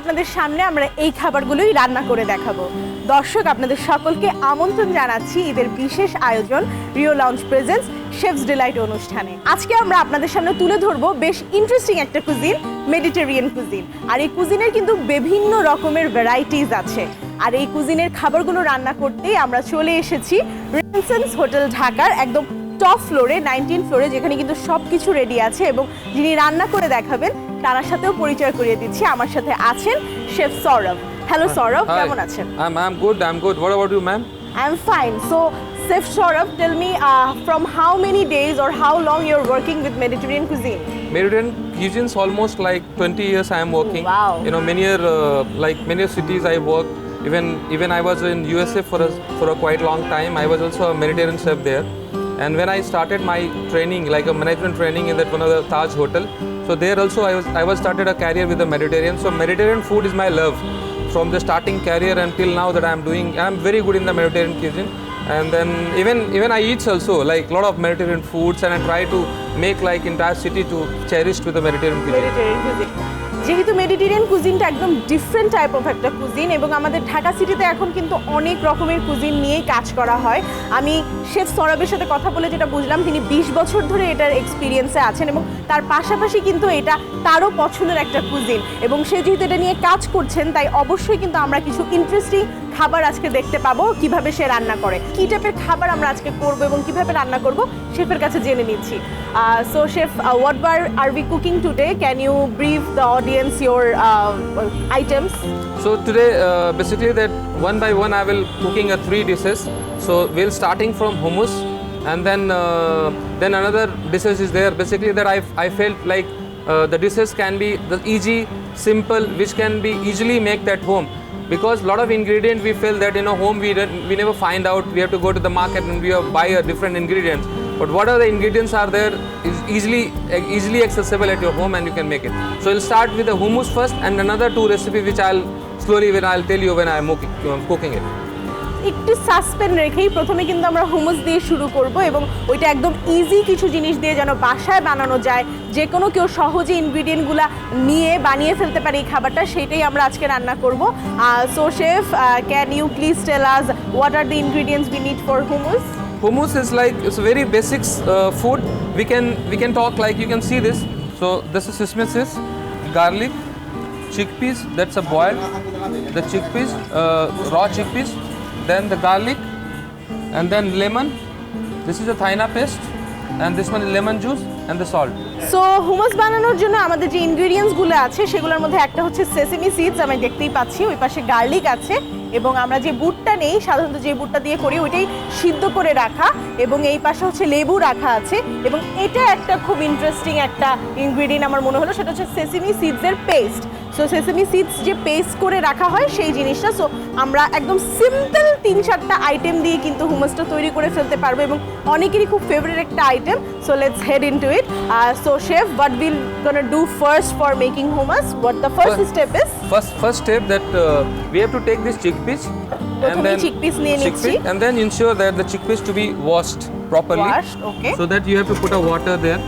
আপনাদের সামনে আমরা এই খাবারগুলোই রান্না করে দেখাবো। দর্শক আপনাদের সকলকে আমন্ত্রণ জানাচ্ছি ঈদের বিশেষ আয়োজন Rio lounge presents chef's delight অনুষ্ঠানে। আজকে আমরা আপনাদের সামনে তুলে ধরবো বেশ ইন্টারেস্টিং একটা কুজিন, মেডিটেরিয়ান কুজিন। আর এই কুজিনের কিন্তু বিভিন্ন রকমের ভ্যারাইটিস আছে। আর এই কুজিনের খাবারগুলো রান্না করতেই আমরা চলে এসেছি রেনেসান্স হোটেল ঢাকার একদম টপ ফ্লোরে, 19 ফ্লোরে, যেখানে কিন্তু সব কিছু রেডি আছে এবং যিনি রান্না করে দেখাবেন তার সাথেও পরিচয় করিয়ে দিচ্ছি। আমার সাথে আছেন শেফ সৌরভ। হ্যালো সৌরভ, কেমন আছেন? I'm good. What about you, ma'am? I'm fine. So Chef Saurabh, tell me from how many days or how long you're working with Mediterranean cuisine? Mediterranean cuisine's almost like 20 years I am working. Oh, wow. You know, many cities I work. Even I was in USA for a quite long time. I was also a Mediterranean chef there. And when I started my training, like a management training in that one of the Taj Hotel, so there also I was started a career with the Mediterranean. So Mediterranean food is my love. From the starting career until now that I'm very good in the Mediterranean cuisine. And then even I eat also like a lot of Mediterranean foods, and I try to make like entire city to cherish with the Mediterranean cuisine. Mediterranean cuisine. যেহেতু Mediterranean কুজিনটা একদম different type of একটা cuisine এবং আমাদের ঢাকা সিটিতে এখন কিন্তু অনেক রকমের কুজিন নিয়েই কাজ করা হয়। আমি শেফ সৌরভের সাথে কথা বলে যেটা বুঝলাম, তিনি 20 বছর ধরে এটার এক্সপিরিয়েন্সে আছেন এবং তার পাশাপাশি কিন্তু এটা তারও পছন্দের একটা কুজিন এবং সে যেহেতু এটা নিয়ে কাজ করছেন, তাই অবশ্যই কিন্তু আমরা কিছু ইন্টারেস্টিং খাবার আজকে দেখতে পাবো, কিভাবে সে রান্না করে, কি টাইপের খাবার আমরা আজকে করব এবং কিভাবে রান্না করব শেফের কাছে জেনে নিচ্ছি। So chef, what are we cooking today? Can you brief the audience your items? So today basically that one by one I will cooking 3 dishes. So we'll starting from hummus, and then another dishes is there. Basically that I felt like the dishes can be the easy, simple, which can be easily make at home. Because a lot of ingredients we feel that in a home we never find out. We have to go to the market and we buy a different ingredients. But what are the ingredients are there is easily accessible at your home, and you can make it. So we'll start with the hummus first, and another 2 recipes which I'll tell you when I'm cooking it. একটু suspense রেখেই প্রথমে কিন্তু আমরা hummus দিয়ে শুরু করব এবং ওইটা একদম ইজি কিছু জিনিস দিয়ে যেন বাসায় বানানো যায়, যে কোনো কেউ সহজে ইনগ্রিডিয়েন্টগুলো নিয়ে বানিয়ে ফেলতে পারে এই খাবারটা, সেটাই আমরা আজকে রান্না করব। So chef, can you please tell us what are the ingredients we need for hummus? Hummus is like, it's a very basic food. We can talk like, you can see this. So this is sesame seeds, garlic, chickpeas, that's a boiled, the chickpeas, raw chickpeas, then the garlic, and then lemon. This is a thyna paste, and this one is lemon juice and the salt. So hummus বানানোর জন্য আমাদের যে ইনগ্রিডিয়েন্টসগুলো আছে সেগুলোর মধ্যে একটা হচ্ছে sesame seeds, আমি দেখতেই পাচ্ছি, ওই পাশে গার্লিক আছে এবং আমরা যে বুটটা নেই, সাধারণত যে বুটটা দিয়ে করি ওইটাই সিদ্ধ করে রাখা, এবং এই পাশে হচ্ছে লেবু রাখা আছে এবং এটা একটা খুব ইন্টারেস্টিং একটা ইনগ্রিডিয়েন্ট আমার মনে হলো, সেটা হচ্ছে sesame সিডসের paste. So sesame seeds যে পেস্ট করে রাখা হয় সেই জিনিসটা। সো আমরা একদম সিম্পল 3-4টা আইটেম দিয়ে কিন্তু হুমাসটা তৈরি করে ফেলতে পারবো এবং অনেকেরই খুব ফেভারিট একটা item. So let's head into it. So chef, what we'll gonna do first for making hummus? What the first step is? First step that we have to take this chickpeas chickpeas নিয়ে নিচ্ছি, and then ensure that the chickpeas to be washed properly. Washed, okay. So that you have to put a water there.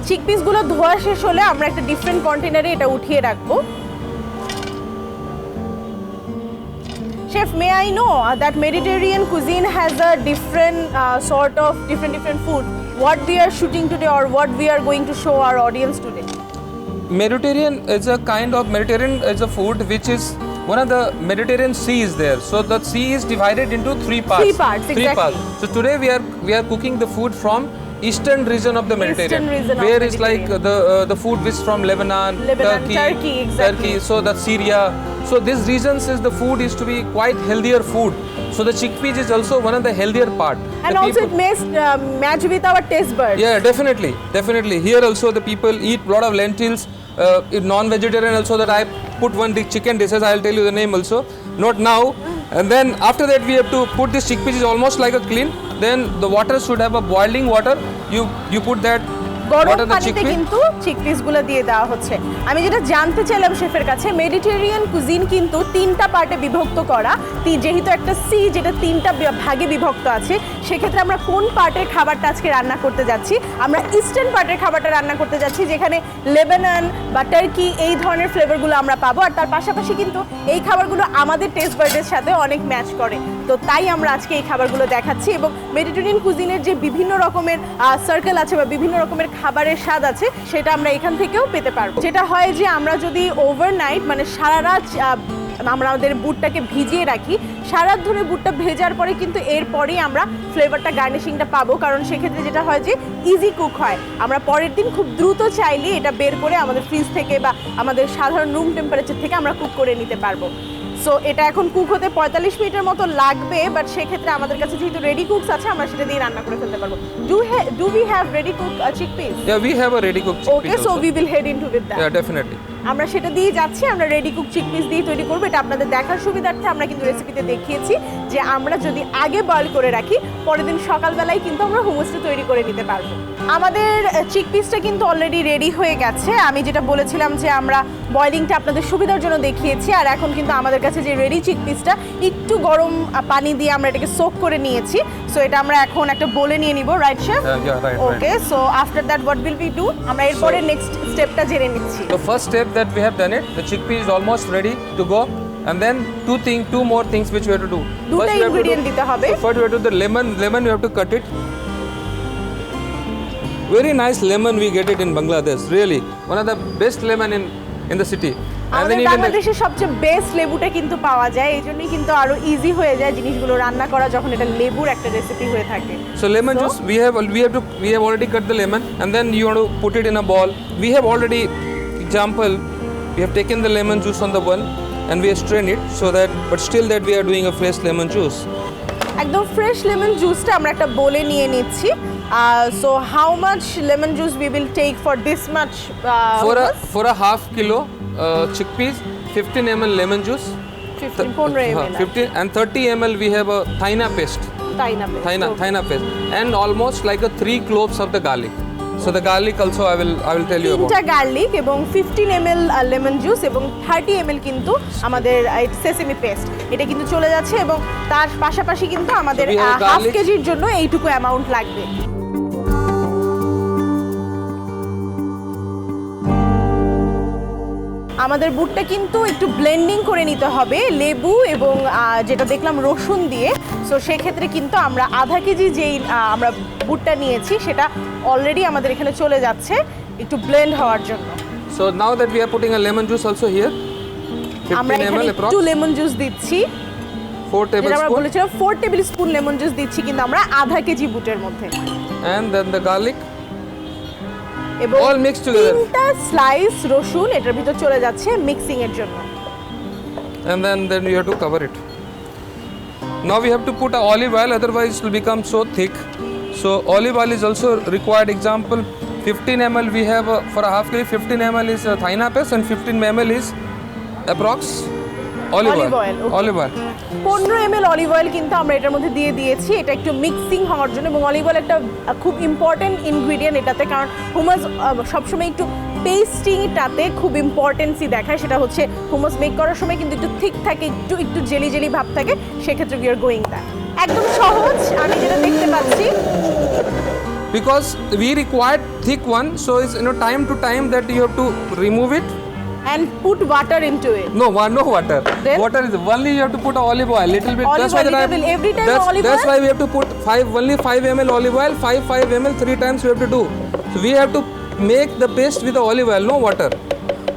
চিকপিসগুলো ধোয়া শেষ হলে আমরা একটা different কন্টেনারে এটা উঠিয়ে রাখবো। Chef, may I know that Mediterranean cuisine has a different sort of different food. What we are shooting today or what we are going to show our audience today? Mediterranean is a food which is one of the Mediterranean sea is there. So the sea is divided into 3 parts. 3 parts, exactly. So today we are cooking the food from eastern region of the Mediterranean, where is like the food which from Lebanon, Turkey, exactly. Turkey, so the Syria. So these regions is the food is to be quite healthier food. So the chickpeas is also one of the healthier part. And the also it makes match with our taste buds. Yeah, definitely. Here also the people eat lot of lentils. Non-vegetarian also that I put one chicken dishes. I'll tell you the name also. Not now. And then after that we have to put this chickpeas is almost like a clean. Then the water should have a boiling water. You put that গরম What are the পানিতে chickpeas? কিন্তু chickpeas গুলো দিয়ে দেওয়া হচ্ছে। আমি যেটা জানতে চাইলাম শেফের কাছে, মেডিটেরিয়ান কুজিন কিন্তু 3টা পার্টে বিভক্ত করা, যেহেতু একটা সি যেটা 3টা ভাগে বিভক্ত আছে, সেক্ষেত্রে আমরা কোন পার্টের খাবারটা আজকে রান্না করতে যাচ্ছি? আমরা ইস্টার্ন পার্টের খাবারটা রান্না করতে যাচ্ছি, যেখানে লেবানন বা টার্কি এই ধরনের ফ্লেভারগুলো আমরা পাবো। আর তার পাশাপাশি কিন্তু এই খাবারগুলো আমাদের টেস্ট বার্ডের সাথে অনেক ম্যাচ করে, তো তাই আমরা আজকে এই খাবারগুলো দেখাচ্ছি। এবং মেডিটেরিয়ান কুজিনের যে বিভিন্ন রকমের সার্কেল আছে বা বিভিন্ন রকমের খাবারের স্বাদ আছে, সেটা আমরা এখান থেকেও পেতে পারবো। যেটা হয় যে আমরা যদি ওভারনাইট মানে সারা রাত আমরা আমাদের বুটটাকে ভিজিয়ে রাখি, সারা রাত ধরে বুটটা ভেজার পরে কিন্তু এরপরেই আমরা ফ্লেভারটা গার্নিশিংটা পাবো, কারণ সেক্ষেত্রে যেটা হয় যে ইজি কুক হয়। আমরা পরের দিন খুব দ্রুত চাইলে এটা বের করে আমাদের ফ্রিজ থেকে বা আমাদের সাধারণ রুম টেম্পারেচার থেকে আমরা কুক করে নিতে পারবো। সো এটা এখন কুক হতে 45 মিনিটের মতো লাগবে, বাট সেক্ষেত্রে আমাদের কাছে যেহেতু রেডি কুকস আছে, আমরা সেটা দিয়ে রান্না করে ফেলতে পারবো। Do we have ready cook chickpeas? Yeah, we have a ready cooked chickpeas. Okay, so also. We will head into with that. Yeah, definitely. আমরা সেটা দিয়ে যাচ্ছি, আমরা রেডি কুক চিকপিস দিয়ে তৈরি করবো। এটা আপনাদের দেখার সুবিধার্থে আমরা কিন্তু রেসিপিতে দেখিয়েছি যে আমরা যদি আগে বয়েল করে রাখি, পরের দিন সকালবেলায় কিন্তু আমরা হুমুসটা তৈরি করে নিতে পারবো। আমাদের চিকপিসটা কিন্তু অলরেডি রেডি হয়ে গেছে। আমি যেটা বলেছিলাম যে আমরা বয়েলিংটা আপনাদের সুবিধার জন্য দেখিয়েছি, আর এখন কিন্তু আমাদের কাছে যে রেডি চিকপিসটা একটু গরম পানি দিয়ে আমরা এটাকে সোক করে নিয়েছি। সো এটা আমরা এখন একটা বলে নিয়ে নিব, right chef? Yeah, right. Okay, so after that what will we do? আমরা এরপরে নেক্সট স্টেপটা জেনে নিচ্ছি। The first step that we have done it, the chickpea is almost ready to go, and then two more things which we have to do. দুটো First we have to do- ingredient দিতে হবে। So first we have to do the lemon you have to cut it. Very nice lemon we get it in Bangladesh, really. One of the best lemon in the city. আমাদের বাংলাদেশের সবচেয়ে best লেবুটা কিন্তু পাওয়া যায়, এই জন্যই কিন্তু আরো ইজি হয়ে যায় জিনিসগুলো রান্না করা যখন এটা লেবুর একটা রেসিপি হয়ে থাকে। So lemon juice we have already cut the lemon, and then you want to put it in a bowl. We have already, example, we have taken the lemon juice on the one and we have strained it, so that but still that we are doing a fresh lemon juice. একদম fresh lemon জুসটা আমরা একটা বলে নিয়ে নিচ্ছি। So how much lemon juice we will take for this much? For a half kilo chickpeas, 15 ml lemon juice, 15 ml 15 and 30 ml we have a thyna paste, thyna paste, and almost like a 3 cloves of the garlic. So the garlic also I will tell you about. 3টা garlic এবং 15 ml lemon juice এবং 30 ml কিন্তু আমাদের sesame paste, এটা কিন্তু চলে যাচ্ছে। এবং তার পাশাপাশি কিন্তু আমাদের So we have half garlic. কেজির জন্য এইটুকু অ্যামাউন্ট লাগবে। আমাদের বুটটা কিন্তু একটু ব্লেন্ডিং করে নিতে হবে লেবু এবং যেটা দেখলাম রসুন দিয়ে। সো সেক্ষেত্রে কিন্তু আমরা আধা কেজি যেই আমরা বুটটা নিয়েছি সেটা অলরেডি আমাদের এখানে চলে যাচ্ছে একটু ব্লেন্ড হওয়ার জন্য। So now that we are putting a lemon juice also here, আমরা 15 এখানে ml একটু approx, লেমন জুস দিচ্ছি, 4 যেটা আমরা tablespoon, বলেছিলাম 4 টেবিল স্পুন লেমন জুস দিচ্ছি কিন্তু আমরা আধা কেজি বুটের মধ্যে। and then the garlic. এবং All mixed together. 3টা স্লাইস রসুন এটার ভিতর চলে যাচ্ছে মিক্সিং এর জন্য। And then you have to cover it. Now we have to put a olive oil, otherwise it will become so thick. So olive oil is also required. Example, 15 ml we have for a half kg. 15 ml is thyna paste and 15 ml is approx olive Olive oil. oil, okay. Olive oil. 15 ml olive oil কিন্তু আমরা এটার মধ্যে দিয়ে দিয়েছি, এটা একটু mixing হওয়ার জন্য। এবং অলিভ অয়েল একটা খুব ইম্পর্টেন্ট ইনগ্রিডিয়েন্ট এটাতে, কারণ হুমাস সবসময় একটু পেস্টিংটাতে খুব ইম্পর্টেন্সি দেখায়। সেটা হচ্ছে হুমাস মেক করার সময় কিন্তু একটু থিক থাকে, একটু জেলি জেলি ভাব থাকে, সেক্ষেত্রে উই আর গোয়িং দ্যাট। একদম সহজ, আমি যেটা দেখতে পাচ্ছি। Because we required thick one, so it's time to time that you have to remove it. And put water into it. No water. Then? Water is only you have to put a olive oil, little bit. Olive That's why oil, that little bit. Every time olive that's oil? why we have to put only 5 ml olive oil, 5 ml 3 times we have to do. So we have to make the paste with the olive oil, no water.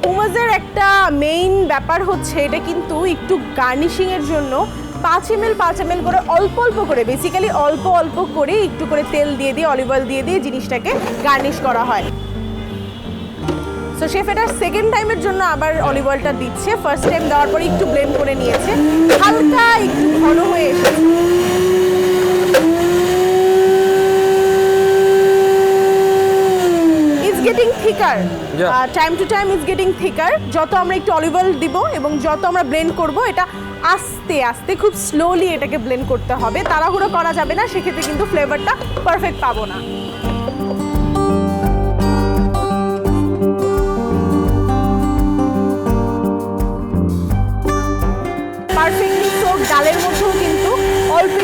হুমাসের একটা main ব্যাপার হচ্ছে এটা কিন্তু একটু garnishing এর জন্য 5 ml করে অল্প অল্প করে, বেসিক্যালি অল্প অল্প করে একটু করে তেল দিয়ে দিয়ে অলিভ অয়েল দিয়ে দিয়ে জিনিসটাকে গার্নিশ করা হয়। সো শেফ এটা সেকেন্ড টাইমের জন্য আবার অলিভ অয়েলটা দিচ্ছে। ফার্স্ট টাইম দেওয়ার পরে একটু ব্লেন্ড করে নিয়েছে, হালকা একটু ঘন হয়ে এসেছে। It's getting থিকার, time to time it's getting থিকার। যত আমরা একটু অলিভ অয়েল দিব এবং যত আমরা ব্লেন্ড করব, এটা আস্তে আস্তে খুব স্লোলি এটাকে ব্লেন্ড করতে হবে, তাড়াহুড়ো করা যাবে না, সেক্ষেত্রে কিন্তু ফ্লেভারটা পারফেক্ট পাবো না।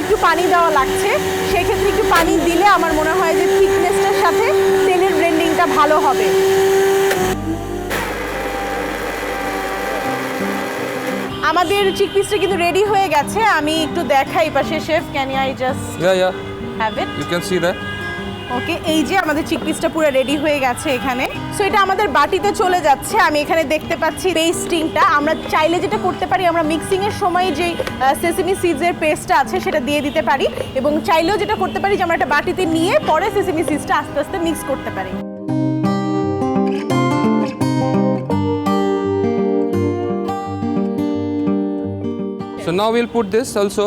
একটু পানি দেওয়া লাগছে, সেক্ষেত্রে একটু পানি দিলে আমার মনে হয় যে থিকনেসটার সাথে তেলের ব্লেন্ডিংটা ভালো হবে। আমাদের চিকপিসটা কিন্তু রেডি হয়ে গেছে, আমি একটু দেখাই পাশে chef, can I just Yeah, have it? you can see that. ওকে, এই যে আমাদের চিকপিসটা পুরো রেডি হয়ে গেছে এখানে। সো এটা আমাদের বাটিতে চলে যাচ্ছে। আমি এখানে দেখতে পাচ্ছি পেস্টিংটা। আমরা চাইলে যেটা করতে পারি, আমরা মিক্সিং এর সময় যে সেসেমি সিডসের পেস্টটা আছে সেটা দিয়ে দিতে পারি, এবং চাইলেও যেটা করতে পারি যে আমরা একটা বাটিতে নিয়ে পরে সেসেমি সিডসটা আস্তে আস্তে মিক্স করতে পারি। So now we'll put this also.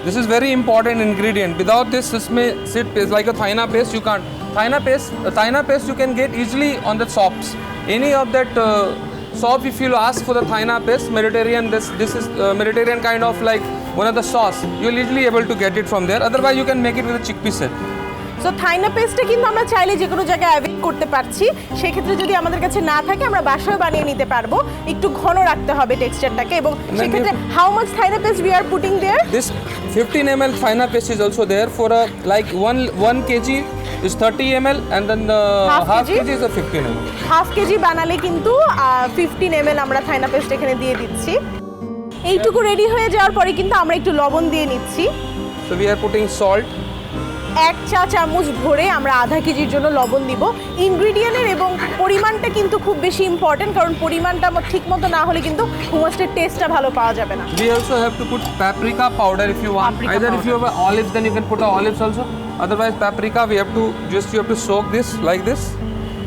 This is very important ingredient. Without this sesame seed paste, like a thaina paste, you can't. Thaina paste you can get easily on the shops. Any of that shop, if you ask for the thaina paste, Mediterranean, this is Mediterranean kind of like one of the sauce. You'll easily able to get it from there. Otherwise, you can make it with a chickpea set. So tahini পেস্টটা কিন্তু আমরা চাইলে যে কোনো জায়গায় avail করতে পারছি। সেক্ষেত্রে যদি আমাদের কাছে না থাকে, আমরা বাসায় বানিয়ে নিতে পারবো। একটু ঘন রাখতে হবে টেক্সচারটাকে, এবং সেক্ষেত্রে how much tahini paste we are putting there? This 15 ml thaina paste is also there for a like 1 kg is 30 ml, and then half kg is a 15 ml. Half KG বানালে কিন্তু 15 ml আমরা থাইনা paste এখানে দিয়ে দিচ্ছি। এইটুকু ready হয়ে যাওয়ার পরে কিন্তু আমরা একটু লবণ দিয়ে নিচ্ছি। So we are putting salt. 1 চা চামচ ভরে আমরা আধা কেজির জন্য লবণ দিব। ইনগ্রিডিয়েন্টের এবং পরিমাণটা কিন্তু খুব বেশি ইম্পর্টেন্ট, কারণ পরিমাণটা ঠিক মতো না হলে কিন্তু হুমাসের টেস্টটা ভালো পাওয়া যাবে না। We also have to put paprika powder if you want. Paprika Either if powder. you have olives, then you can put olives also. Otherwise, paprika we have to you have to soak this like this.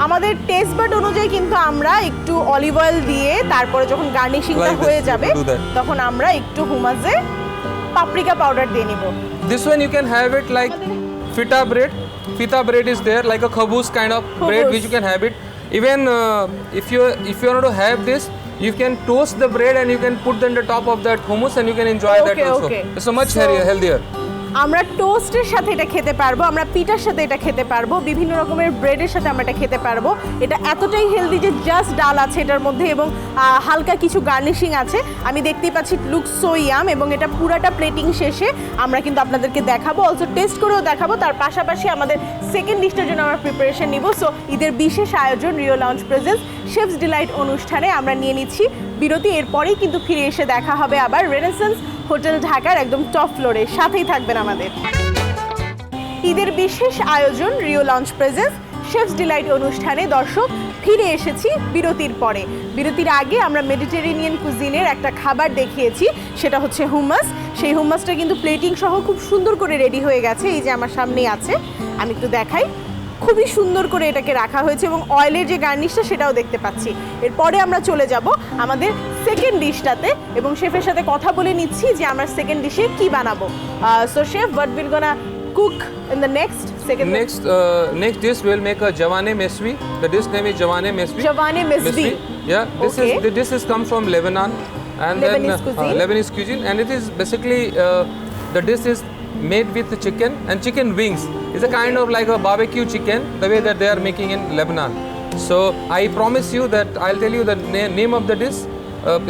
আমাদের test bud অনুযায়ী কিন্তু আমরা একটু olive oil দিয়ে তারপরে যখন গার্নিশিংটা Like this, হয়ে you যাবে do that. তখন আমরা একটু হুমাসে পাপরিকা পাউডার দিয়ে নিব। This one you can have it like fita bread. Fita bread is there like a khabus kind of bread Khubus. which you can have it. Even if you want to have this, you can toast the bread and you can put on the top of that hummus and you can enjoy that Okay, also. okay. It's so much So- healthier. আমরা টোস্টের সাথে এটা খেতে পারবো, আমরা পিঠার সাথে এটা খেতে পারবো, বিভিন্ন রকমের ব্রেডের সাথে আমরা এটা খেতে পারবো। এটা এতটাই হেলদি যে জাস্ট ডাল আছে এটার মধ্যে, এবং হালকা কিছু গার্নিশিং আছে। আমি দেখতেই পাচ্ছি লুকস সো ইয়াম, এবং এটা পুরাটা প্লেটিং শেষে আমরা কিন্তু আপনাদেরকে দেখাবো, অলসো টেস্ট করেও দেখাবো। তার পাশাপাশি আমাদের সেকেন্ড ডিশটার জন্য আমরা প্রিপারেশন নিব। সো ঈদের বিশেষ আয়োজন Rio lounge presents chef's delight অনুষ্ঠানে আমরা নিয়ে নিচ্ছি বিরতি। এরপরেই কিন্তু ফিরে এসে দেখা হবে আবার রেনেসান্স হোটেল ঢাকার একদম টপ ফ্লোরে। সাথেই থাকবেন আমাদের। ঈদের বিশেষ আয়োজন Rio lounge presents chef's delight অনুষ্ঠানে দর্শক ফিরে এসেছি বিরতির পরে। বিরতির আগে আমরা মেডিটেরেনিয়ান কুজিনের একটা খাবার দেখিয়েছি, সেটা হচ্ছে হুমাস। সেই হুমাসটা কিন্তু প্লেটিং সহ খুব সুন্দর করে রেডি হয়ে গেছে। এই যে আমার সামনেই আছে, আমি একটু দেখাই। খুবই সুন্দর করে এটাকে রাখা হয়েছে, এবং অয়েলের যে গার্নিশটা সেটাও দেখতে পাচ্ছি। এরপরে আমরা চলে যাব আমাদের সেকেন্ড ডিশটাতে, এবং শেফের সাথে কথা বলে নিচ্ছি যে আমরা সেকেন্ড ডিশে কি বানাবো। So chef, what will gonna cook in the second Next dish we'll make a jawane mesvi. The dish name is jawane mesvi. Jawane mesvi. Yeah, Okay. this is come from Lebanon, and Lebanese cuisine. Lebanese cuisine, and it is basically the dish is made with chicken and chicken wings. It's a kind of like a barbecue chicken, the way that they are making in Lebanon. So I promise you that I'll tell you the name of the dish.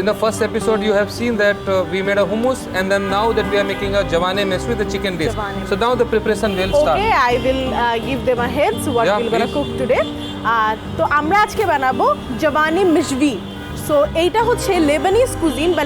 In the first episode, you have seen that we made a hummus, and then now that we are making a jawane mesvi, the chicken dish. Jawane. So now the preparation will start. Okay, I will give them a heads what Yeah, will gonna please. Cook today. তো আমরা আজকে বানাবো Jawaani মিশবি। So এইটা হচ্ছে Lebanese cuisine বা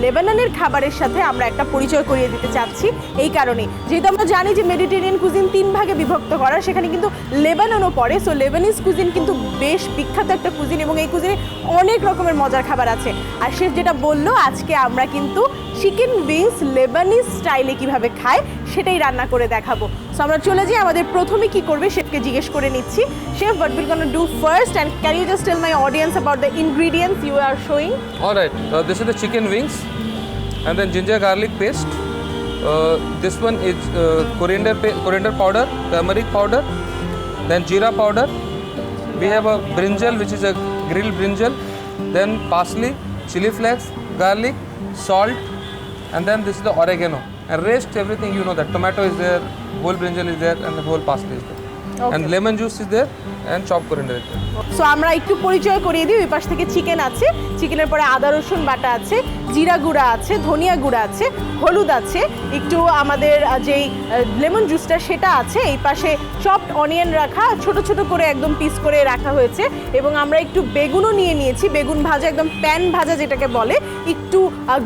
লেবাননের খাবারের সাথে আমরা একটা পরিচয় করিয়ে দিতে চাচ্ছি। এই কারণে যেহেতু আমরা জানি যে মেডিটেরিয়ান কুজিন 3 ভাগে বিভক্ত করা, সেখানে কিন্তু লেবাননও পড়ে। সো লেবানিজ কুজিন কিন্তু বেশ বিখ্যাত একটা কুজিন, এবং এই কুজিনে অনেক রকমের মজার খাবার আছে। আর শেফ যেটা বললো, আজকে আমরা কিন্তু চিকেন উইংস লেবানিজ স্টাইলে কিভাবে খায় সেটাই রান্না করে দেখাবো। সো আমরা চলে যাই, আমাদের প্রথমে কি করবে শেফকে জিজ্ঞেস করে নিচ্ছি। Chef, what will gonna do first, and can you just tell my audience about the ingredients you are showing? All right, this is the chicken wings, and then ginger garlic paste. This one is coriander powder, turmeric powder, then jeera powder. We have a brinjal, which is a grilled brinjal, then parsley, chili flakes, garlic, salt, and then this is the oregano. And rest everything you know that tomato is there, whole brinjal is there, and the whole parsley is there. and lemon juice is there and chopped coriander is there. So আমরা একটু পরিচয় করিয়ে দিই। ওই পাশ থেকে chicken আছে, চিকেনের পরে আদা রসুন বাটা আছে, জিরা গুঁড়া আছে, ধনিয়া গুঁড়া আছে, হলুদ আছে, একটু আমাদের যেই লেমন জুসটা সেটা আছে। এই পাশে চপড অনিয়ন রাখা, ছোট ছোট করে একদম পিস করে রাখা হয়েছে, এবং আমরা একটু বেগুনও নিয়ে নিয়েছি, বেগুন ভাজা, একদম প্যান ভাজা যেটাকে বলে, একটু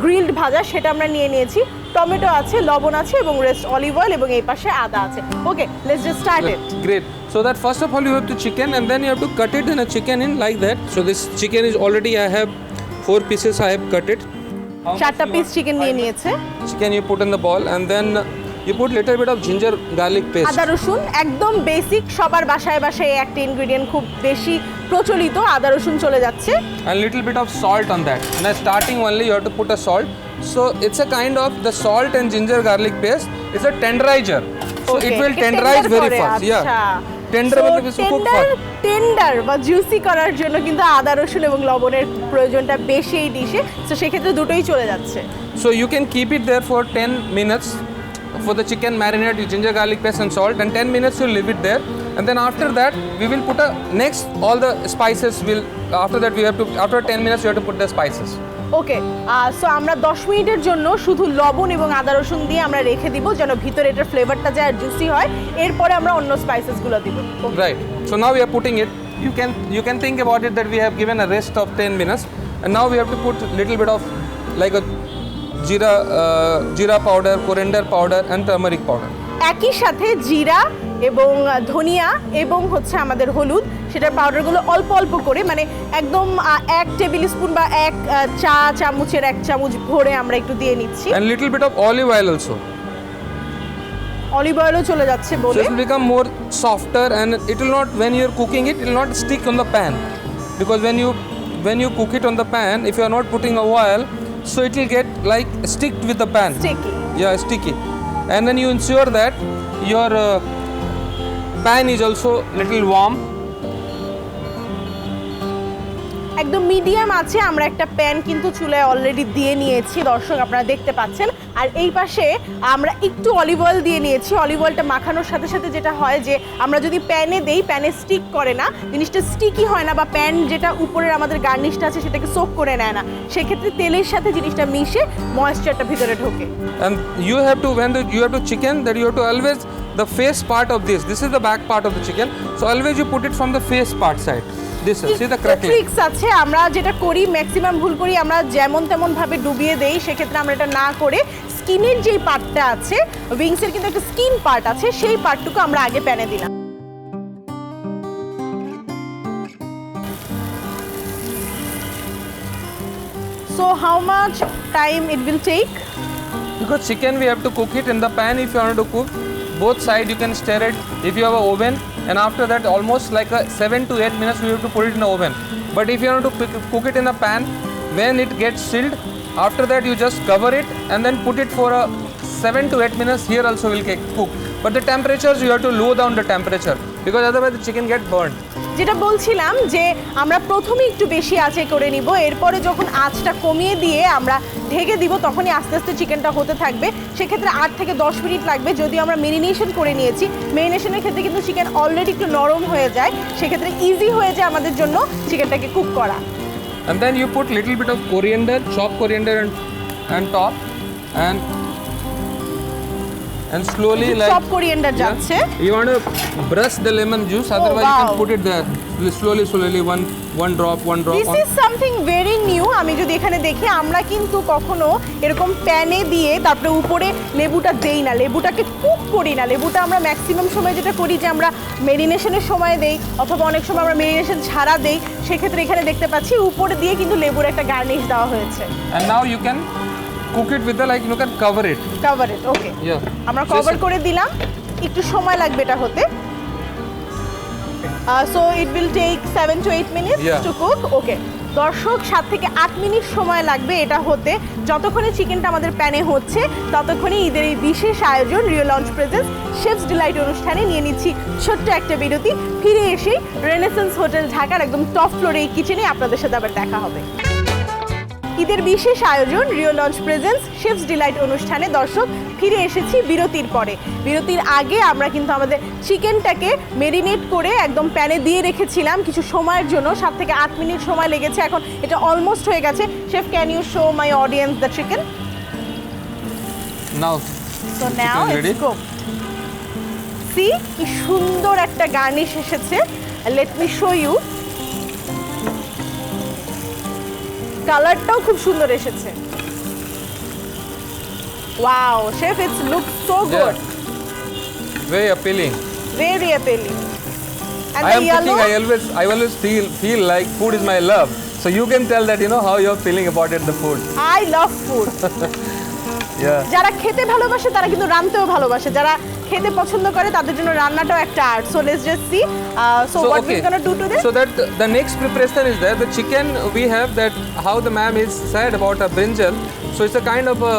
গ্রিলড ভাজা, সেটা আমরা নিয়ে নিয়েছি। টমেটো আছে, লবণ আছে, এবং রেস্ট অলিভ অয়েল, এবং এই পাশে আদা আছে। Okay, let's just start it. Great. So that first of all you have to chicken and then you have to cut it in a chicken in like that. So this chicken is already I have 4 pieces I have cut it. চারটা piece chicken নিয়ে নিয়েছে। Chicken you put in the bowl and then you put little bit of ginger garlic paste. আদা রসুন একদম basic, সবার বাসায় বাসায় একটা ইনগ্রেডিয়েন্ট খুব বেশি প্রচলিত, আদা রসুন চলে যাচ্ছে। And little bit of salt on that. And starting only you have to put a salt. So it's a kind of the salt and ginger garlic paste. It's a tenderizer. So it will tenderize very fast. Yeah. Tender मतलब इसको cook fast. Tender বা juicy করার জন্য কিন্তু আদা রসুন এবং লবণের প্রয়োজনটা বেশি এই ডিশে। তো সেক্ষেত্রে দুটোই চলে যাচ্ছে। So you can keep it there for 10 minutes for the chicken marinade with ginger garlic paste and salt, and 10 minutes you leave it there, and then after that we will put a next all the spices will after that we have to after 10 minutes you have to put the spices. Okay, so আমরা 10 মিনিটের জন্য শুধু লবণ এবং আদা রসুন দিয়ে আমরা রেখে দিব যেন ভিতরে এটার ফ্লেভারটা যায় আর জুসি হয়। এরপরে আমরা অন্য স্পাইসেসগুলো দিব। Right. So now we are putting it. You can think about it that we have given a rest of 10 minutes, and now we have to put little bit of like a jeera powder, coriander powder, and turmeric powder. একই সাথে জিরা এবং ধনিয়া এবং হচ্ছে আমাদের হলুদ, সেটার পাউডারগুলো অল্প অল্প করে, মানে একদম 1 টেবিল স্পুন বা 1 চা চামচের 1 চামচ ভরে আমরা একটু দিয়ে নিচ্ছি। And little bit of olive oil also. Olive অয়েলও চলে যাচ্ছে So বলে। it will become more softer, and it will not, when you are cooking it will not stick on the pan, because when you cook it on the pan, if you are not putting a oil, so it will get like sticked with the pan. Sticky. Yeah, sticky. And then you ensure that your pan is also little warm. একদম medium আছে আমরা একটা pan কিন্তু চুলায় already দিয়ে নিয়েছি, দর্শক আপনারা দেখতে পাচ্ছেন। আর এই পাশে আমরা একটু অলিভ অয়েল দিয়ে নিয়েছি। অলিভ অয়েলটা মাখানোর সাথে সাথে যেটা হয় যে আমরা যদি প্যানে দেই, প্যানে স্টিক করে না, জিনিসটা স্টিকি হয় না, বা প্যান যেটা উপরের আমাদের গার্নিশটা আছে সেটাকে সোক করে নেয় না, সেক্ষেত্রে তেলের সাথে জিনিসটা মিশে ময়েশ্চারটা ভিতরে ঢোকে। And you have to you have to chicken that you have to always the face part of this is the back part of the chicken, so always you put it from the face part side. This see the crackling. Tricks আছে, আমরা যেটা করি maximum ভুল করি, আমরা যেমন তেমন ভাবে ডুবিয়ে দেই, সেক্ষেত্রে আমরা এটা না করে স্কিনের যেই পার্টটা আছে, উইংসের কিন্তু একটা স্কিন পার্ট আছে, সেই পার্টটুকু আমরা আগে প্যানে দিলাম। So how much time it will take? Because chicken we have to cook it in the pan. If you want to cook both sides, you can stir it if you have an oven, and after that almost like a 7 to 8 minutes we have to put it in the oven. But if you want to cook it in the pan, when it gets chilled, after that you just cover it and then put it for a 7 to 8 minutes. Here also will get cooked, but the temperatures you have to lower down the temperature, because otherwise the chicken get burnt. যেটা বলছিলাম যে আমরা প্রথমে একটু বেশি আঁচে করে নিব, এরপরে যখন আঁচটা কমিয়ে দিয়ে আমরা ঢেকে দিব তখনই আস্তে আস্তে চিকেনটা হতে থাকবে। সেক্ষেত্রে 8 থেকে 10 মিনিট লাগবে। যদিও আমরা মেরিনেশন করে নিয়েছি, মেরিনেশনের ক্ষেত্রে কিন্তু চিকেন অলরেডি একটু নরম হয়ে যায়, সেক্ষেত্রে ইজি হয়ে যায় আমাদের জন্য চিকেনটাকে কুক করা। And then you put little bit of coriander, chopped coriander and top, and slowly like chop coriander যাচ্ছে। You want to brush the lemon juice, otherwise you can put it there slowly one drop. This is something very new. আমি যদি এখানে দেখি, আমরা কিন্তু কখনো এরকম প্যানে দিয়ে তারপরে উপরে লেবুটা দেই না, লেবুটাকে কুক করি না। লেবুটা আমরা ম্যাক্সিমাম সময় যেটা করি যে আমরা মেরিনেশনের সময় দেই, অথবা অনেক সময় আমরা মেরিনেশন ছাড়া দেই। সেক্ষেত্রে এখানে দেখতে পাচ্ছি উপরে দিয়ে কিন্তু লেবুর একটা গার্নিশ দেওয়া হয়েছে। And now you can cook it with the, like you can cover it. Cover it, okay. Yeah. আমরা কভার করে দিলাম, একটু সময় লাগবে এটা হতে। So it will take 7 to 8 minutes to cook. Okay, দর্শক 7 থেকে 8 মিনিট সময় লাগবে এটা হতে। যতক্ষণে চিকেনটা আমাদের প্যানে হচ্ছে ততক্ষণে ঈদের এই বিশেষ আয়োজন Rio lounge presents chef's delight অনুষ্ঠানে নিয়ে নিচ্ছি ছোট্ট একটা বিরতি। ফিরে এসে রেনেসান্স হোটেল ঢাকার একদম টপ ফ্লোরে এই কিচেনে আপনাদের সাথে আবার দেখা হবে। ঈদের বিশেষ আয়োজন Rio lounge presents chef's delight অনুষ্ঠানে দর্শক ফিরে এসেছি বিরতির পরে। বিরতির আগে আমরা কিন্তু আমাদের চিকেনটাকে মেরিনেট করে একদম প্যানে দিয়ে রেখেছিলাম কিছু সময়ের জন্য, 7 থেকে 8 মিনিট সময় লেগেছে। এখন এটা অলমোস্ট হয়ে গেছে। Chef, can you show my audience the chicken? Now, So now chicken ready? it's cooked. See কি সুন্দর একটা গার্নিশ এসেছে। Let me show you. কালারটাও খুব সুন্দর এসেছে। Wow chef, it's look so good, Very appealing. Very appealing. And I the am yellow, cooking. I always feel like food is my love. So you can tell that how you're feeling about it, the food. I love food. Yeah. যারা খেতে ভালোবাসে তারা কিন্তু রান্নাতেও ভালোবাসে, যারা খেতে পছন্দ করে তাদের জন্য রান্নাটাও একটা art. So let's just see so what we gonna do today. So that the next preparation is there. The chicken we have that how the ma'am is said about a brinjal. So it's a kind of a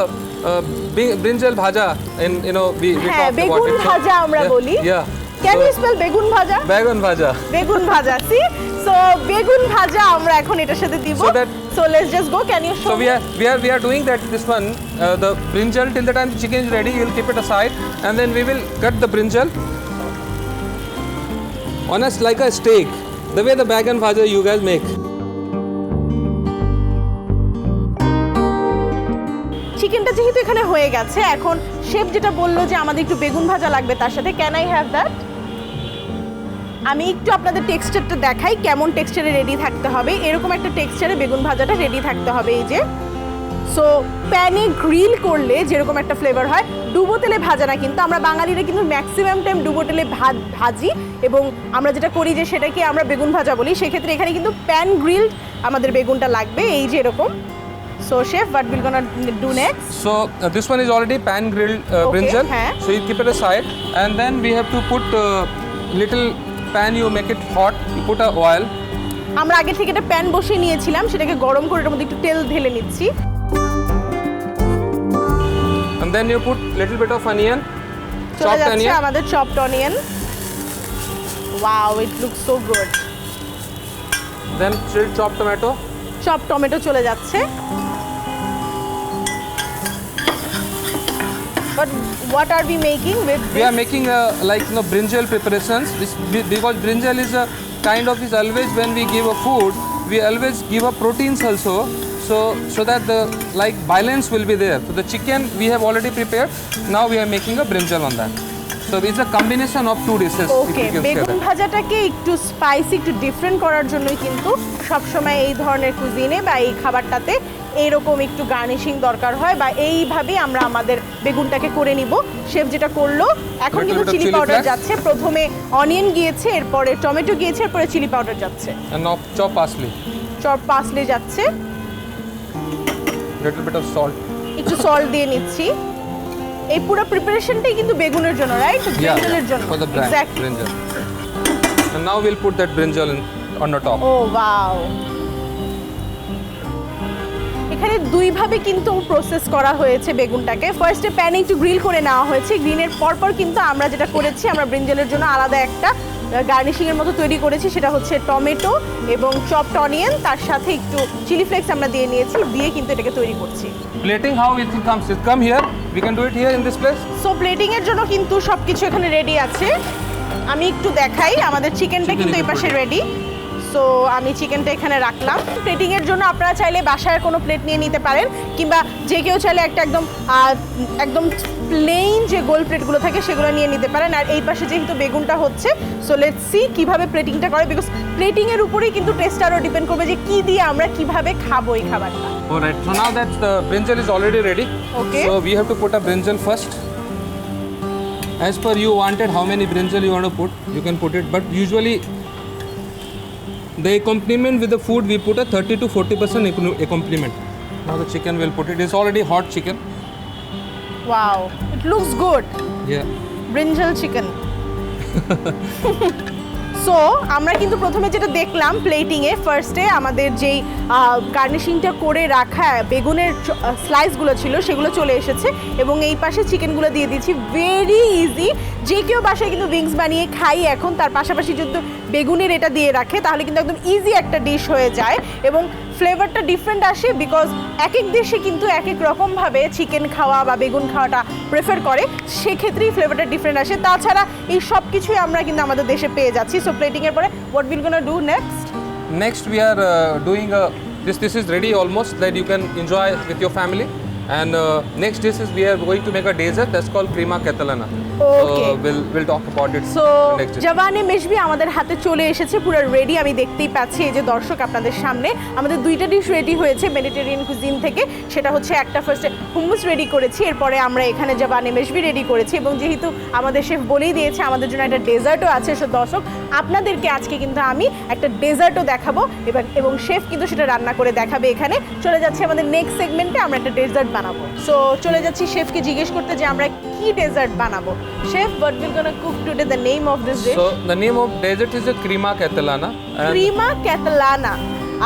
brinjal bhaja. In we হ্যাঁ, talked about বেগুন it. So- ভাজা আমরা বলি। Yeah. Can So- you spell begun bhaja? Bagan bhaja. বেগুন ভাজা। C so বেগুন ভাজা আমরা এখন এটার সাথে দিব। So that- so let's just go. Can you show? So we are doing that this one the brinjal till the time the chicken is ready you'll keep it aside and then we will cut the brinjal on like a steak the way the bagan bhaja you guys make. চিকেনটা যেহেতু এখানে হয়ে গেছে, এখন chef যেটা বললো যে আমাদের একটু বেগুন ভাজা লাগবে তার সাথে, ক্যান আই হ্যাভ দ্যাট? আমি একটু আপনাদের টেক্সচারটা দেখাই কেমন টেক্সচারে রেডি থাকতে হবে। এরকম একটা টেক্সচারে বেগুন ভাজাটা রেডি থাকতে হবে। এই যে সো প্যানে গ্রিল করলে যেরকম একটা ফ্লেভার হয়, ডুবো তেলে ভাজা না, কিন্তু আমরা বাঙালিরা কিন্তু ম্যাক্সিমাম টাইম ডুবো তেলে ভাজি এবং আমরা যেটা করি যে সেটাকে আমরা বেগুন ভাজা বলি। সেক্ষেত্রে এখানে কিন্তু প্যান গ্রিলড আমাদের বেগুনটা লাগবে, এই যে এরকম। So chef, what we're gonna do next? So this one is already pan grilled brinjal. हाँ. So you keep it aside and then we have to put little pan, you make it hot, you put a oil. আমরা আগে থেকে একটা pan বসিয়ে নিয়েছিলাম, সেটাকে গরম করে এর মধ্যে একটু তেল ঢেলে নিচ্ছি। And then you put little bit of onion, চলে chopped যাচ্ছে onion. আমাদের chopped onion. Wow, it looks so good. Then chilled chopped tomato. Chop tomato চলে যাচ্ছে। But what are we making with We are this? making like brinjal preparations. Because brinjal is a kind of is always when we give a food, we always give a proteins also. So that the like balance will be there. So the chicken we have already prepared. Now we are making a brinjal on that. So it's a combination of two dishes. if okay, you can say বেগুন that. ভাজাটাকে একটু spicy, একটু different করার জন্যই কিন্তু সবসময় এই ধরনের কুজিনে বা এই খাবারটাতে এইরকম একটু গার্নিশিং দরকার হয়, বা এইভাবেই আমরা আমাদের বেগুনটাকে করে নিব। শেফ যেটা করলো, এখন Little কিন্তু bit of chili chili powder flakes. যাচ্ছে। প্রথমে অনিয়ন গিয়েছে, এরপরে টমেটো গিয়েছে, এরপরে চিলি পাউডার যাচ্ছে, And now chop parsley. Chop parsley যাচ্ছে। Little bit of salt. একটু সল্ট দিয়ে নিচ্ছি। এই পুরো প্রিপারেশনটাই কিন্তু বেগুনের জন্য, রাইট? ব্রিঞ্জালের জন্য। for the brand, Exactly. brinjal. And now we'll put that brinjal on the top. ও ওয়াও, এখানে দুইভাবে কিন্তু প্রসেস করা হয়েছে বেগুনটাকে। ফার্স্টে প্যানে একটু গ্রিল করে নেওয়া হয়েছে, গ্রিলের পরপর কিন্তু আমরা যেটা করেছি, আমরা ব্রিঞ্জালের জন্য আলাদা একটা গার্নিশিং এর মতো তৈরি করেছি, সেটা হচ্ছে টমেটো এবং চপড অনিয়ন, তার সাথে একটু চিলি ফ্লেক্স আমরা দিয়ে নিয়েছি, দিয়ে কিন্তু এটাকে তৈরি করছি। Plating how it comes. It come here. We can do it here in this place. So plating এর জন্য কিন্তু সবকিছু এখানে রেডি আছে। আমি একটু দেখাই, আমাদের চিকেনটা কিন্তু এই পাশে রেডি। সো আমি চিকেনটা এখানে রাখলাম। প্লেটিং এর জন্য আপনারা চাইলে বাসায় কোনো প্লেট নিয়ে নিতে পারেন, কিংবা যে কেউ চাইলে একটা একদম প্লেন যে গোল প্লেটগুলো থাকে সেগুলো নিয়ে নিতে পারেন। আর এই পাশে যেহেতু বেগুনটা হচ্ছে, সো লেটস সি কিভাবে প্লেটিংটা করে, বিকজ প্লেটিং এর উপরেই কিন্তু টেস্ট আরও ডিপেন্ড করবে যে কি দিয়ে আমরা কিভাবে খাবো এই খাবারটা। Alright. So now that the brinjal is already ready. Okay. So we have to put a brinjal first. As per you wanted how many brinjal you want to put, you can put it. But usually the accompaniment with the food we put a 30 to 40% accompaniment. Now the chicken will put it. It's already hot chicken. Wow, it looks good. Yeah. Brinjal chicken. So আমরা কিন্তু প্রথমে যেটা দেখলাম প্লেটিংয়ে, ফার্স্টে আমাদের যেই গার্নিশিংটা করে রাখা বেগুনের স্লাইসগুলো ছিল সেগুলো চলে এসেছে, এবং এই পাশে চিকেনগুলো দিয়ে দিচ্ছি। ভেরি ইজি, যে কেউ বাসায় কিন্তু উইংস বানিয়ে খাই এখন, তার পাশাপাশি যদি বেগুনের এটা দিয়ে রাখে তাহলে কিন্তু একদম ইজি একটা ডিশ হয়ে যায়। এবং ফ্লেভারটা ডিফারেন্ট আসে বিকজ এক এক দেশে কিন্তু এক এক রকমভাবে চিকেন খাওয়া বা বেগুন খাওয়াটা প্রেফার করে, সেক্ষেত্রেই ফ্লেভারটা ডিফারেন্ট আসে। তাছাড়া এই সব কিছুই আমরা কিন্তু আমাদের দেশে পেয়ে যাচ্ছি। সো প্লেটিংয়ের পরে what will gonna do next? Next, we are doing this is ready almost that you can enjoy with your family. And next dish is we are going to make a dessert that's called crema catalana. Okay. So we'll talk about it so next dish. জাভানে মেশবি আমাদের হাতে চলে এসেছে, পুরো ready. আমি দেখতেই পাচ্ছি এই যে দর্শক আপনাদের সামনে আমাদের দুইটা ডিশ রেডি হয়েছে মেডিটেরিয়ান কুজিন থেকে। সেটা হচ্ছে একটা ফার্স্টে হুমুস রেডি করেছি, এরপরে আমরা এখানে জাভানে মেশবি রেডি করেছি, এবং যেহেতু আমাদের শেফ বলেই দিয়েছে আমাদের জন্য একটা ডেজার্টও আছে। সো দর্শক আপনাদেরকে আজকে কিন্তু আমি একটা ডেজার্টও দেখাবো, এবং শেফ কিন্তু সেটা রান্না করে দেখাবে এখানে। চলে যাচ্ছি আমাদের নেক্সট সেগমেন্টে, আমরা একটা ডেজার্ট বানাবো। সো চলে যাচ্ছি শেফকে জিজ্ঞেস করতে যে আমরা কি ডেজার্ট বানাবো। Chef, what we're gonna cook today, the name of this dish? So the name of dessert is a crema catalana. And ক্রিমা ক্যাটালানা।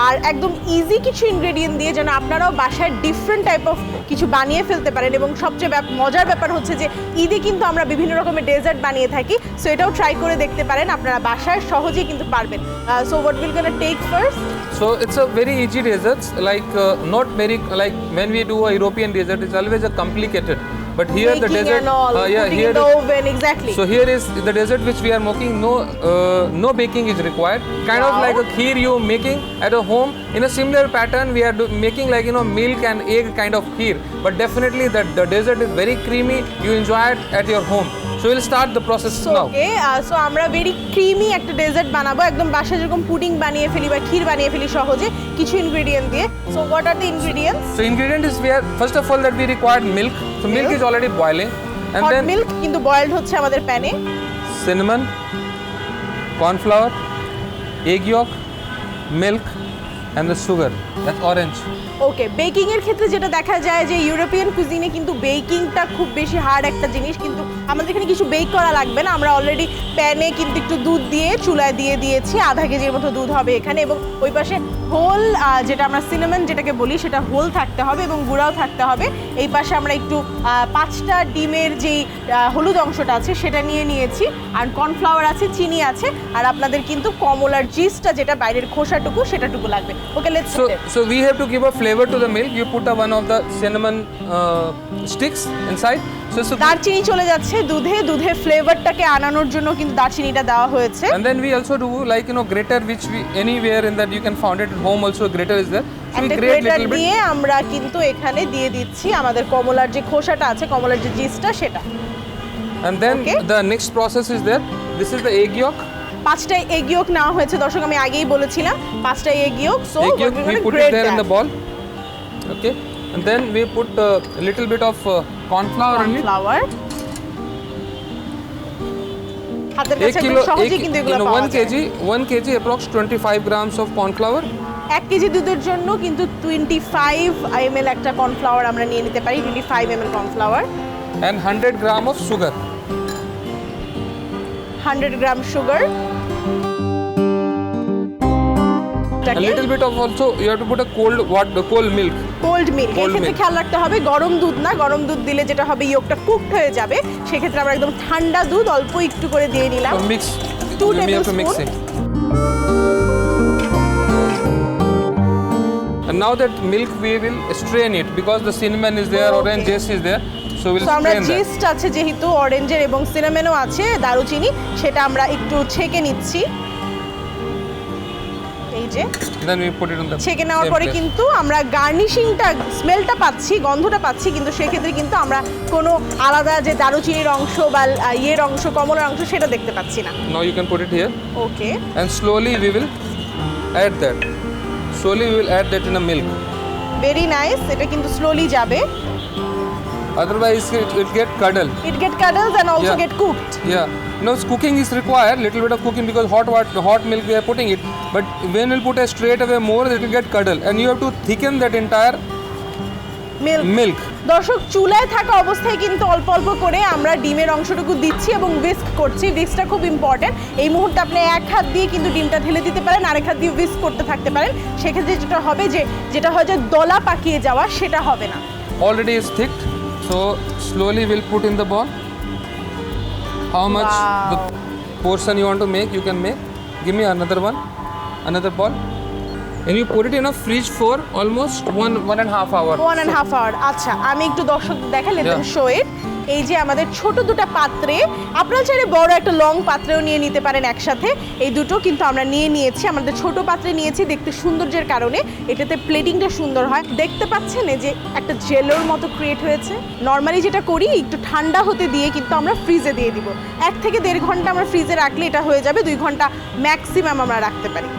আর একদম ইজি কিছু ইনগ্রেডিয়েন্ট দিয়ে যেন আপনারাও বাসায় ডিফারেন্ট টাইপ অফ কিছু বানিয়ে ফেলতে পারেন। এবং সবচেয়ে মজার ব্যাপার হচ্ছে যে ঈদে কিন্তু আমরা বিভিন্ন রকমের ডেজার্ট বানিয়ে থাকি, সো এটাও ট্রাই করে দেখতে পারেন, আপনারা বাসায় সহজেই কিন্তু পারবেন। So what will gonna take first? so it's a very easy dessert, like not very like when we do a European dessert, it's always a complicated. But here the Baking dessert, and all, putting in the oven, exactly. So here is the dessert which we are making. No baking is required. Kind of Wow. like a kheer you making at a home. In a similar pattern, we are making like milk and egg kind of kheer. But definitely the dessert is very creamy. You enjoy it at your home. So we'll start the process now. Okay, so আমরা very creamy একটা dessert বানাবো, একদম বাসায় যেরকম pudding বানিয়ে ফেলি বা ক্ষীর বানিয়ে ফেলি সহজে কিছু ইনগ্রেডিয়েন্ট দিয়ে। So what are the ingredients? So ingredient is we are first of all that we required milk. So milk is already boiling, and hot then milk কিন্তু বয়েলড হচ্ছে আমাদের প্যানে। cinnamon, corn flour, egg yolk, milk, and the sugar. That's orange. Okay, baking এর ক্ষেত্রে যেটা দেখা যায় যে ইউরোপিয়ান কুজিনে কিন্তু বেকিংটা খুব বেশি হার্ড একটা জিনিস, কিন্তু আমাদের এখানে কিছু বেক করা লাগবে না। আমরা অলরেডি প্যানে কিন্তু একটু দুধ দিয়ে চুলায় দিয়ে দিয়েছি, আধা কেজির মতো দুধ হবে এখানে, এবং ওই পাশে হোল যেটা আমরা সিনামন যেটাকে বলি সেটা হোল থাকতে হবে এবং গুঁড়াও থাকতে হবে। এই পাশে আমরা একটু 5টা ডিমের যেই হলুদ অংশটা আছে সেটা নিয়ে নিয়েছি, আর কর্নফ্লাওয়ার আছে, চিনি আছে, আর আপনাদের কিন্তু কমলার জিসটা যেটা বাইরের খোসাটুকু সেটাটুকু লাগবে। ওকে, let's So we have to give a flavor to the milk. You put one of the cinnamon sticks inside. So দারচিনি চলে যাচ্ছে দুধে, দুধে ফ্লেভারটাকে আনানোর জন্য কিন্তু দারচিনিটা দেওয়া হয়েছে। and then we also do like grater, which we anywhere in that you can find it at home also. Grater is there. So we একটা grate গ্রেটার little bit. দিয়ে আমরা কিন্তু এখানে দিয়ে দিচ্ছি আমাদের কমলার যে খোসাটা আছে, কমলার যে জিসটা সেটা। And then Okay. the next process is there. This is the egg yolk. 5টা এগ ইয়ক নেওয়া হয়েছে দর্শক, আমি আগেই বলেছিলাম 5টা egg yolk. So Egg yolk we put it there in the ball. Okay. And then we put a little bit of corn flour in it. Flower হাতের 1 কাছে kilo, একদম সহজেই কিন্তু এগুলো পাওয়া 1 যায়। kg, 1 kg approx 25 grams of corn flour. 1 KG দুধের জন্য কিন্তু 25 ml একটা কর্নফ্লাওয়ার আমরা নিয়ে নিতে পারি, 25 ml cornflour. And 100 gram of sugar. 100 gram sugar. A little bit of also you have to put a cold milk. Cold milk, Cold এক্ষেত্রে milk. খেয়াল রাখতে হবে গরম দুধ না, গরম দুধ দিলে যেটা হবে ইয়কটা কুকড হয়ে যাবে, সেক্ষেত্রে আমরা একদম ঠান্ডা দুধ অল্প একটু করে দিয়ে নিলাম। So mix. 2 we have to mix tablespoon. it. And now that milk we will strain it because the cinnamon is there, Okay. orange zest is there. So we'll তো আমরা strain that. জিস্ট আছে যেহেতু অরেঞ্জের এবং সিনামেনও আছে, দারুচিনি, সেটা আমরা একটু ছেঁকে নিচ্ছি। এই যে Then we put it on the ছেঁকে নেওয়ার same পরে place. কিন্তু আমরা গার্নিশিংটা স্মেলটা পাচ্ছি, গন্ধটা পাচ্ছি, কিন্তু সেক্ষেত্রে কিন্তু আমরা কোনো আলাদা যে দারুচিনির অংশ বা ইয়ের অংশ, কমলার অংশ সেটা দেখতে পাচ্ছি না। Now you can put it here okay, and slowly we will add that. Slowly we will add that in a milk. Very nice, এটা কিন্তু স্লোলি যাবে। Otherwise it get curdle. It get cuddles and also Yeah. get cooked. Yeah. No, cooking is required, little bit of cooking because hot milk we are putting it. But when we'll put a straight away more, it will get curdle, and you have to thicken that entire milk. দর্শক, চুলায় থাকা অবস্থায় কিন্তু অল্প অল্প করে আমরা ডিমের অংশটুকু দিচ্ছি এবং উইস্ক করছি। উইস্কটা খুব ইম্পর্টেন্ট। এই মুহূর্তে আপনি এক হাত দিয়ে কিন্তু ডিমটা ঢেলে দিতে পারেন, আরেক হাত দিয়ে উইস্ক করতে থাকতে পারেন। সেক্ষেত্রে যেটা হবে যেটা হয় যে দলা পাকিয়ে যাওয়া, সেটা হবে না। Already is thick, so slowly we'll put in the ball. How much the Wow. portion you want to make, you can make. Give me another one, another ball. and you put it in a fridge for almost 1.5 hour. 1.5 hour। আচ্ছা, আমি একটু দর্শক দেখালে দেন Yeah. Show ইট। এই যে আমাদের ছোট দুটো পাত্রে, আপনারা চাইলে বড় একটা লং পাত্রেও নিয়ে নিতে পারেন একসাথে। এই দুটো কিন্তু আমরা নিয়ে নিয়েছি, আমাদের ছোট পাত্রে নিয়েছি দেখতে সৌন্দর্যের কারণে, এটাতে প্লেটিংটা সুন্দর হয়। দেখতে পাচ্ছেন এই যে একটা জেলোর মতো ক্রিয়েট হয়েছে। নর্মালি যেটা করি একটু ঠান্ডা হতে দিয়ে কিন্তু আমরা ফ্রিজে দিয়ে দিব। 1 থেকে 1.5 ঘন্টা আমরা ফ্রিজে রাখলে এটা হয়ে যাবে, 2 ঘন্টা ম্যাক্সিমাম আমরা রাখতে পারি।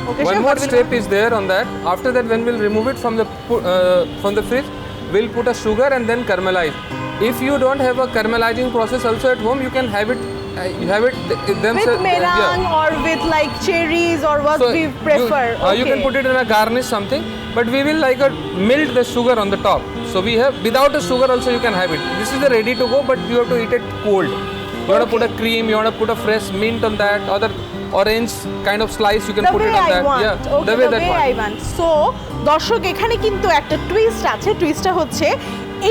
Okay, One sir, more what will- step is there on that. After that, when we'll remove it from the fridge, we'll put a sugar and then caramelize. If you don't have a caramelizing process also at home, you can have it. You have it themselves. with meringue or with like cherries or what we prefer. You can put it in a garnish something, but we will like melt the sugar on the top. So we have without a sugar also you can have it. This is the ready to go, but you have to eat it cold. You want to put a cream, you want to put a fresh mint on that, or the orange kind of slice you can The put way it on I that. want. Yeah, Okay, the way the that way one. I want. So দর্শক এখানে কিন্তু একটা twist আছে, টুইস্টটা হচ্ছে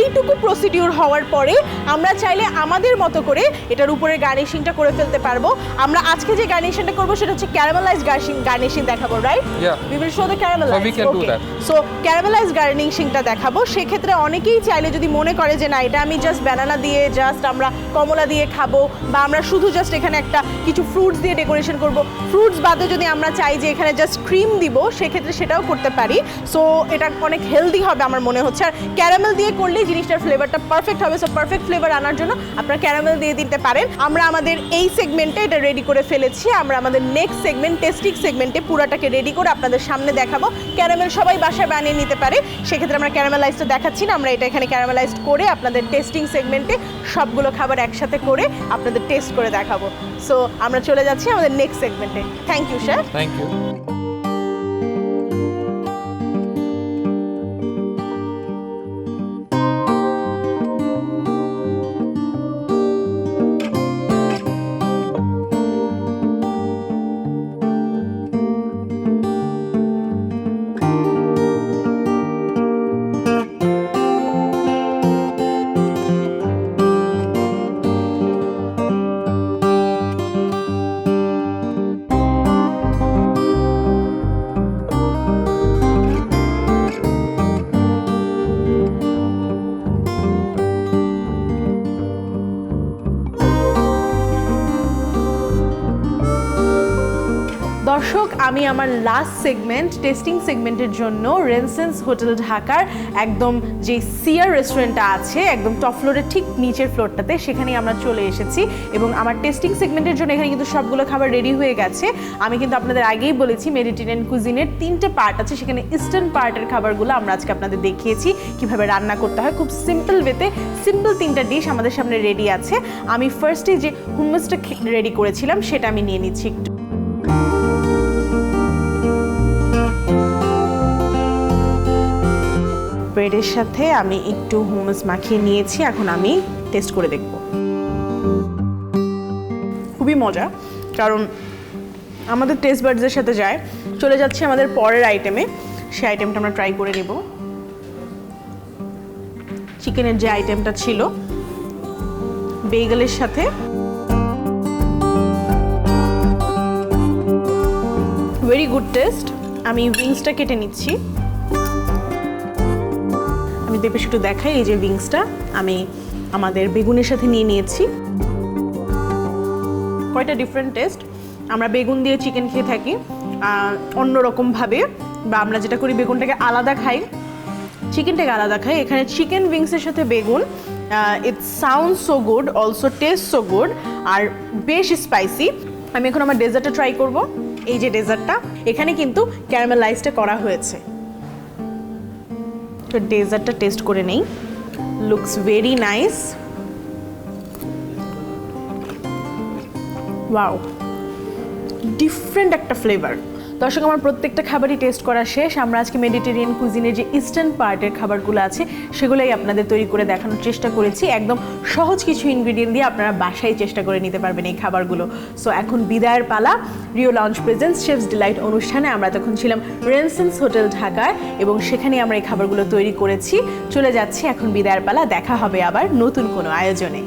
এইটুকু procedure হওয়ার পরে আমরা চাইলে আমাদের মতো করে এটার উপরে গার্নিশিংটা করে ফেলতে পারবো। আমরা আজকে যে গার্নিশিংটা করবো সেটা হচ্ছে ক্যারামেলাইজড গার্নিশিং দেখাবো, right? Yeah. We will show the caramelized. So we can do that. So caramelized গার্নিশিংটা দেখাবো। সেক্ষেত্রে অনেকেই চাইলে যদি মনে করে যে না এটা আমি জাস্ট ব্যানানা দিয়ে, জাস্ট আমরা কমলা দিয়ে খাবো, বা আমরা শুধু জাস্ট এখানে একটা কিছু ফ্রুটস দিয়ে ডেকোরেশন করব, ফ্রুটস বাদে যদি আমরা চাই যে এখানে জাস্ট ক্রিম দিব, সেক্ষেত্রে সেটাও করতে পারি। সো এটা অনেক হেলদি হবে আমার মনে হচ্ছে। আর ক্যারামেল দিয়ে করলে জিনিসটার ফ্লেভারটা পারফেক্ট হবে। সো পারফেক্ট ফ্লেভার আনার জন্য আপনারা ক্যারামেল দিয়ে দিতে পারেন। আমরা আমাদের এই সেগমেন্টে এটা রেডি করে ফেলেছি। আমরা আমাদের নেক্সট সেগমেন্ট টেস্টিং সেগমেন্টে পুরাটাকে রেডি করে আপনাদের সামনে দেখাবো। ক্যারামেল সবাই বাসায় বানিয়ে নিতে পারে, সেক্ষেত্রে আমরা ক্যারামেলাইজটা দেখাচ্ছি না, আমরা এটা এখানে ক্যারামেলাইজড করে আপনাদের টেস্টিং সেগমেন্টে সবগুলো খাবার একসাথে করে আপনাদের টেস্ট করে দেখাবো। সো আমরা চলে যাচ্ছি আমাদের নেক্সট সেগমেন্টে। Thank you sir. Thank you. দর্শক, আমি আমার লাস্ট সেগমেন্ট টেস্টিং সেগমেন্টের জন্য রেনসেন্স হোটেল ঢাকার একদম যে সিয়ার রেস্টুরেন্টটা আছে একদম টপ ফ্লোরের ঠিক নিচের ফ্লোরটাতে, সেখানেই আমরা চলে এসেছি এবং আমার টেস্টিং সেগমেন্টের জন্য এখানে কিন্তু সবগুলো খাবার রেডি হয়ে গেছে। আমি কিন্তু আপনাদের আগেই বলেছি মেডিটেরিয়ান কুজিনের 3টে পার্ট আছে, সেখানে ইস্টার্ন পার্টের খাবারগুলো আমরা আজকে আপনাদের দেখিয়েছি কিভাবে রান্না করতে হয়। খুব সিম্পল ওয়েতে সিম্পল 3টা ডিশ আমাদের সামনে রেডি আছে। আমি ফার্স্টে যে হুমসটা রেডি করেছিলাম সেটা আমি নিয়ে নিচ্ছি একটু। ব্রেডের সাথে আমি একটু হুমস মাখিয়ে নিয়েছি, এখন আমি টেস্ট করে দেখব। খুবই মজা, কারণ আমাদের টেস্ট বাডসের সাথে যায়। চলে যাচ্ছে আমাদের পরের আইটেমে, সেই আইটেমটা আমরা ট্রাই করে নেব। চিকেনের যে আইটেমটা ছিল বেগেলের সাথে, ভেরি গুড টেস্ট। আমি উইংসটা কেটে নিচ্ছি, আমি দেবেশ একটু দেখাই। এই যে উইংসটা আমি আমাদের বেগুনের সাথে নিয়ে নিয়েছি। কয়টা ডিফারেন্ট টেস্ট। আমরা বেগুন দিয়ে চিকেন খেয়ে থাকি অন্যরকমভাবে, বা আমরা যেটা করি বেগুনটাকে আলাদা খাই, চিকেনটাকে আলাদা খাই। এখানে চিকেন উইংসের সাথে বেগুন, it sound so good, also taste so good, আর বেশ স্পাইসি। আমি এখন আমার ডেজার্টটা ট্রাই করব। এই যে ডেজার্টটা, এখানে কিন্তু ক্যারামেলাইজটা করা হয়েছে। তো ডেজার্টটা টেস্ট করে নেই। Looks very nice. Wow, different একটা ফ্লেভার। দর্শক, আমার প্রত্যেকটা খাবারই টেস্ট করা শেষ। আমরা আজকে মেডিটেরিয়ান কুজিনের যে ইস্টার্ন পার্টের খাবারগুলো আছে সেগুলোই আপনাদের তৈরি করে দেখানোর চেষ্টা করেছি। একদম সহজ কিছু ইনগ্রিডিয়েন্ট দিয়ে আপনারা বাসায় চেষ্টা করে নিতে পারবেন এই খাবারগুলো। সো এখন বিদায়ের পালা। Rio lounge presents chef's delight অনুষ্ঠানে আমরা তখন ছিলাম রেনসেন্স হোটেল ঢাকায় এবং সেখানে আমরা এই খাবারগুলো তৈরি করেছি। চলে যাচ্ছি এখন বিদায়ের পালা। দেখা হবে আবার নতুন কোনো আয়োজনে।